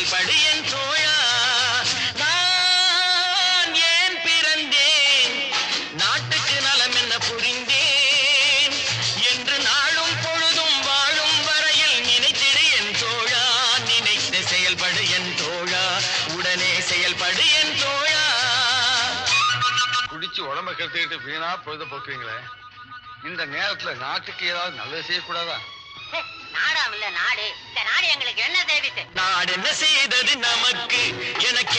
செயல்படு என் தோழா. நான் ஏன் பிறந்தேன், நாட்டுக்கு நலம் என்ன புரிந்தேன் என்று நாளும் பொழுதும் வாழும் வரையில் நினைத்திடு என் தோழா. நினைத்து செயல்படு என் தோழா, உடனே செயல்படு என் தோழா. குடிச்சு உடம்ப கெடுத்துக்கிட்டு வீணா பொழுத போக்குறீங்களே, இந்த நேரத்துல நாட்டுக்கு ஏதாவது நல்லது செய்யக்கூடாதா? நாடாம் இல்ல நாடு, இந்த நாடு எங்களுக்கு என்ன தேவித்து? நாடு என்ன செய்தது நமக்கு, எனக்கு